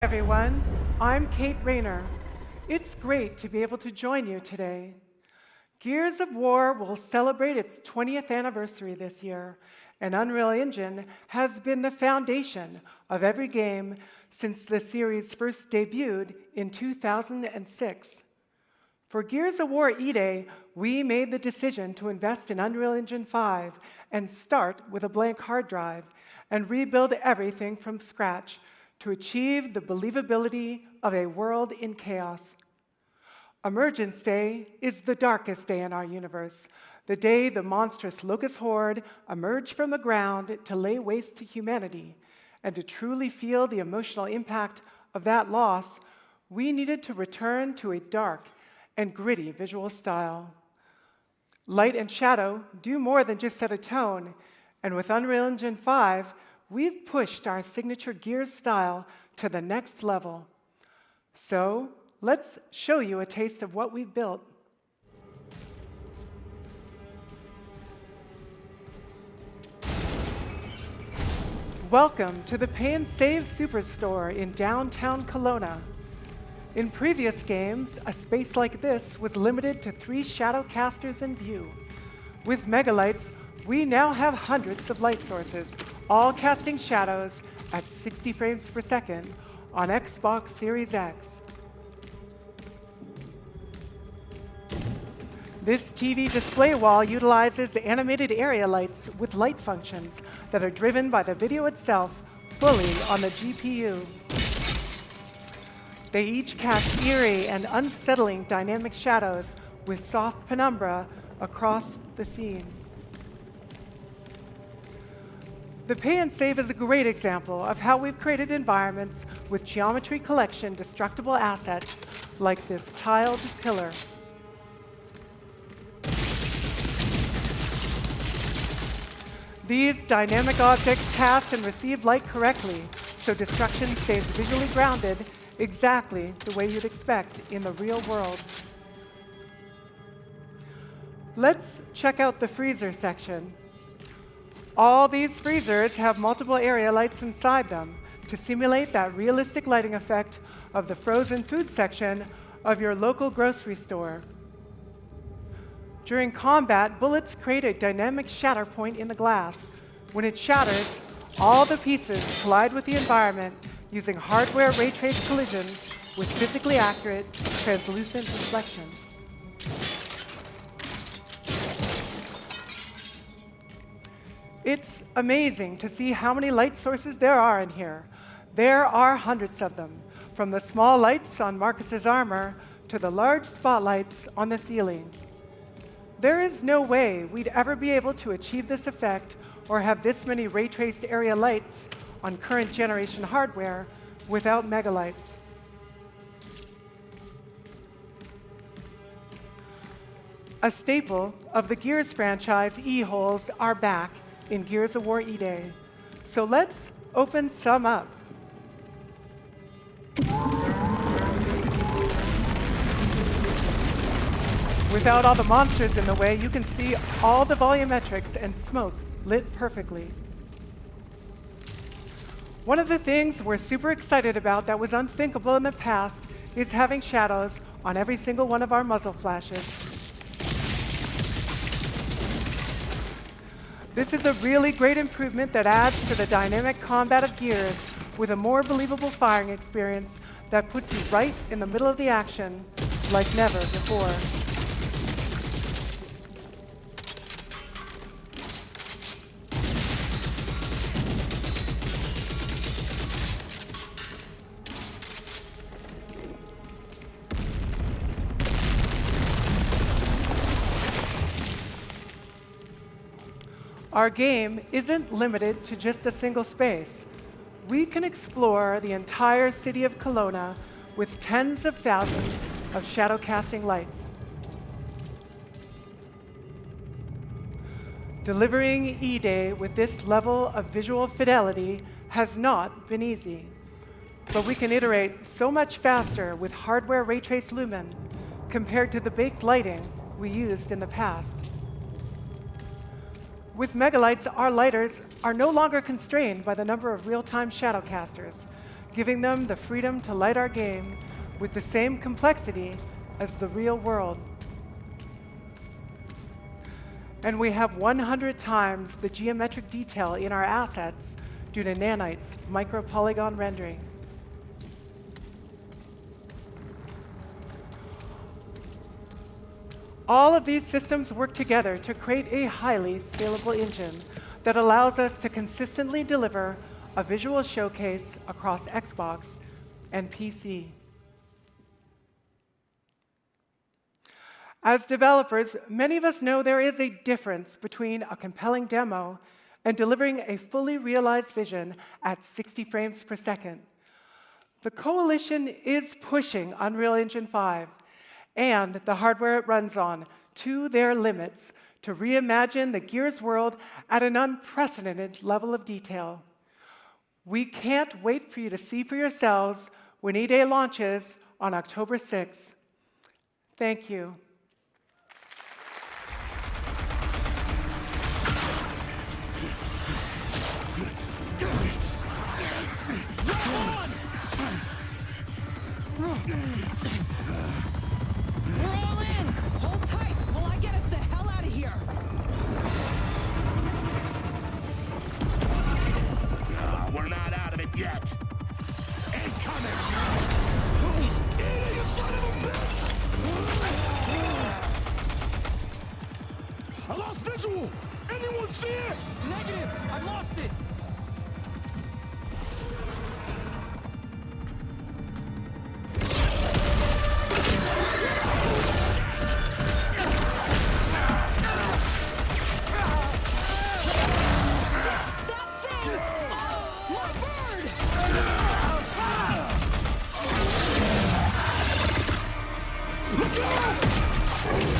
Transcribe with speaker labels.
Speaker 1: Everyone, I'm Kate Rayner. It's great to be able to join you today. Gears of War will celebrate its 20th anniversary this year, and Unreal Engine has been the foundation of every game since the series first debuted in 2006. For Gears of War E-Day, we made the decision to invest in Unreal Engine 5 and start with a blank hard drive and rebuild everything from scratch to achieve the believability of a world in chaos. Emergence Day is the darkest day in our universe, the day the monstrous locust horde emerged from the ground to lay waste to humanity. And to truly feel the emotional impact of that loss, we needed to return to a dark and gritty visual style. Light and shadow do more than just set a tone, and with Unreal Engine 5, we've pushed our signature Gears style to the next level. So let's show you a taste of what we've built. Welcome to the Pay and Save Superstore in downtown Kelowna. In previous games, a space like this was limited to 3 shadow casters in view. With Megalights, we now have hundreds of light sources, all casting shadows at 60 frames per second on Xbox Series X. This TV display wall utilizes animated area lights with light functions that are driven by the video itself fully on the GPU. They each cast eerie and unsettling dynamic shadows with soft penumbra across the scene. The Pay and Save is a great example of how we've created environments with geometry collection destructible assets like this tiled pillar. These dynamic objects cast and receive light correctly, so destruction stays visually grounded exactly the way you'd expect in the real world. Let's check out the freezer section. All these freezers have multiple area lights inside them to simulate that realistic lighting effect of the frozen food section of your local grocery store. During combat, bullets create a dynamic shatter point in the glass. When it shatters, all the pieces collide with the environment using hardware ray trace collisions with physically accurate, translucent reflections. It's amazing to see how many light sources there are in here. There are hundreds of them, from the small lights on Marcus's armor to the large spotlights on the ceiling. There is no way we'd ever be able to achieve this effect or have this many ray-traced area lights on current generation hardware without Megalights. A staple of the Gears franchise, E-holes are back in Gears of War E-Day. So let's open some up. Without all the monsters in the way, you can see all the volumetrics and smoke lit perfectly. One of the things we're super excited about that was unthinkable in the past is having shadows on every single one of our muzzle flashes. This is a really great improvement that adds to the dynamic combat of Gears with a more believable firing experience that puts you right in the middle of the action like never before. Our game isn't limited to just a single space. We can explore the entire city of Kelowna with tens of thousands of shadow casting lights. Delivering E-Day with this level of visual fidelity has not been easy, but we can iterate so much faster with hardware ray trace lumen compared to the baked lighting we used in the past. With Megalights, our lighters are no longer constrained by the number of real-time shadow casters. giving them the freedom to light our game with the same complexity as the real world. And we have 100 times the geometric detail in our assets due to Nanite's micropolygon rendering. All of these systems work together to create a highly scalable engine that allows us to consistently deliver a visual showcase across Xbox and PC. As developers, many of us know there is a difference between a compelling demo and delivering a fully realized vision at 60 frames per second. The Coalition is pushing Unreal Engine 5 and the hardware it runs on to their limits to reimagine the Gears world at an unprecedented level of detail. We can't wait for you to see for yourselves when E-Day launches on October 6th. Thank you.
Speaker 2: We're all in! Hold tight while I get us the hell out of here!
Speaker 3: No, we're not out of it yet. Incoming! You son of a bitch! I lost visual! Anyone see it?
Speaker 2: Negative! I've lost it!
Speaker 3: Look out!